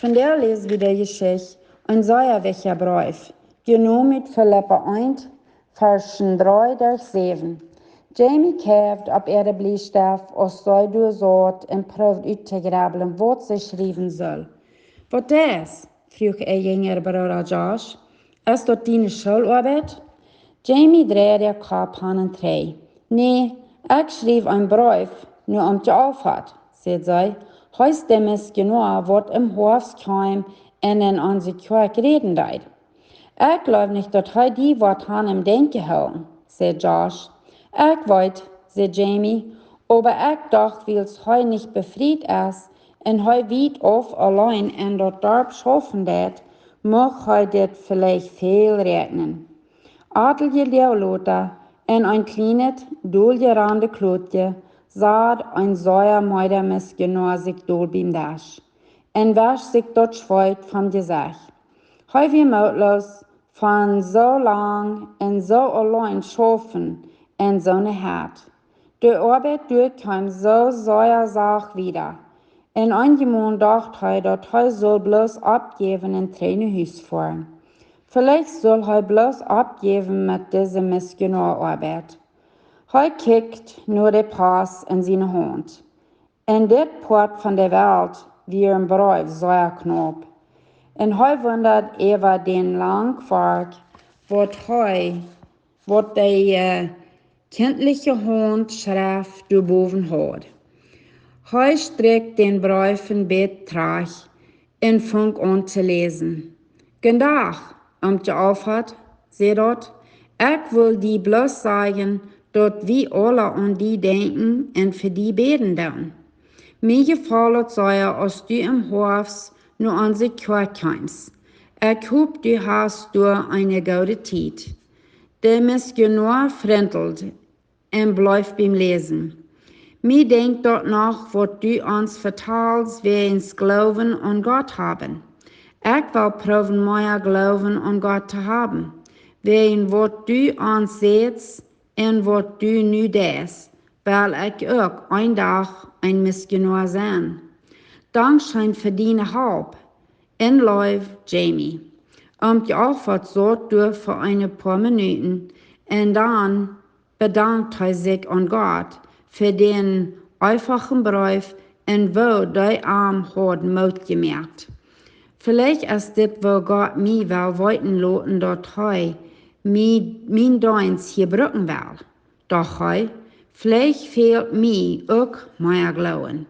Von der lesen wir die Geschichte, ein sehr wichtiger Brief, genommen mit Philippa 1, Versen 3-7. Jamie kijkt op de bliestaf als zij door zout en proeft uit te grabbelen wat ze schrijven zal. Wat is? vroeg jongere broer Josh. Is dat die schoolarbeit? Jamie draaide de kop aan en zei. Nee, ik schreef een brief, nu om je afhad, zei zij. Heist dem is genoeg wat im Hofskeim en in onze kerk reden deed. Ik geloof niet dat hij die wat aan hem denken houden, zei Josh. Ik weet, zei Jamie, aber ik dacht, wils hij niet befried is en hij weet of alleen in dat dorp schaffen deed, mag hij dit vielleicht veel rekenen. Adelje Leolota en een kleines, doelgerande klootje zat een zeer moeder misgenoor zich door bim dash. En was zich dat schweigt van gezicht. Hij wie moedloos van zo lang en zo alleen schaffen en zo'n hart. De arbeid kwam zo zeer zacht wieder. En einmal dacht hij dat hij zal bloß abgeben en trainerhuis fahren. Vielleicht soll hij bloß abgeben mit dieser Missionararbeit. Hij kijkt naar de Pass in zijn hand. En dit Port van de Welt wie een brief zeer knap. En hij wundert over den Langwerk, wat de kindliche Handschrift daarboven had. Hij strekt den Brief een beetje terug en fängt an te lezen. Gendag, je aufhat, zei dat. Ik wil die bloß sagen, dat we alle aan die denken en voor die beten doen. Mir gefällt het sehr, als du im Hofs nur an sich Kirche kommst. Ich hoop, du hast durch eine gute Zeit. Der Missionar frentelt en bleibt beim Lesen. Mir denkt dort noch, wat du uns vertellst, wir ins Glauben an Gott haben. Ich will proben, mehr Glauben an Gott zu haben. Wegen wat du uns sägst en wat du nu des, weil ich auch ein Tag ein Missionar sein. Dankeschön für deine Hilfe. In Love, Jamie. Je Aufwärts so durch für ein paar Minuten und dann bedankt er sich an Gott für den einfachen Brief und wo die Arm hat Mut gemerkt. Vielleicht ist das, wo Gott mich will weiten lassen, dass er mein Dienst hier brücken will. Doch vielleicht fehlt mir auch mehr Glauben.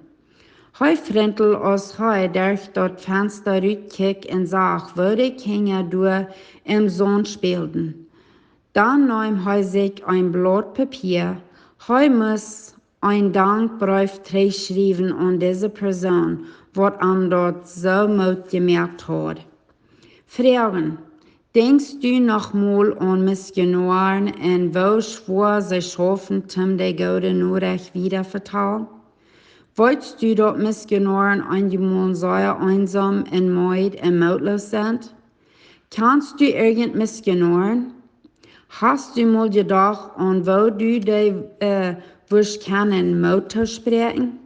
Hij frentelt als hij durch dat Fenster uitkijkt en zag, wo die Kinder door im Zon spielten. Dann nahm hij sich ein Blatt Papier. Hij muss ein Dankbrief schreiben an diese Person, wat am dort so Mut gemerkt hat. Fragen. Denkst du noch mal an Missionaren en wo schwor sie schaffen, die gute Nachricht wieder vertellen? Wolltest du dat Missionaren einmal sehr einsam en müde en mutlos sind? Kannst du irgend Missionaren? Hast du mal gedacht an wo du die wirst kennen, Mut zu sprechen?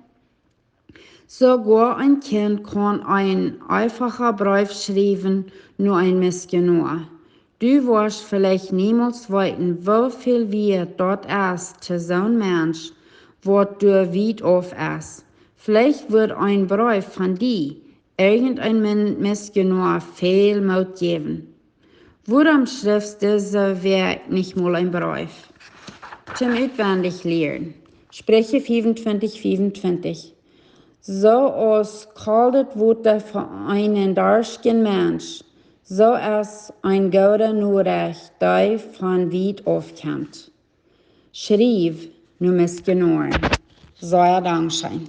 Sogar ein Kind kann ein einfacher Brief schreiben, nur ein Missionar. Du wirst vielleicht niemals wissen, wie viel wert dort ist zu so einem Mensch, wat du weit auf ist. Vielleicht wird ein Brief von dir irgendein Missionar viel Mut geben. Warum schreibst du diese Werk nicht mal ein Brief? Zum Auswendig lernen. Spreche 25. So als kaltet Worte für einen darschen Mensch, so ist ein guter Nachricht, die von weit aufkommt. Schrieb, nur Missionar. Sehr Dankeschön.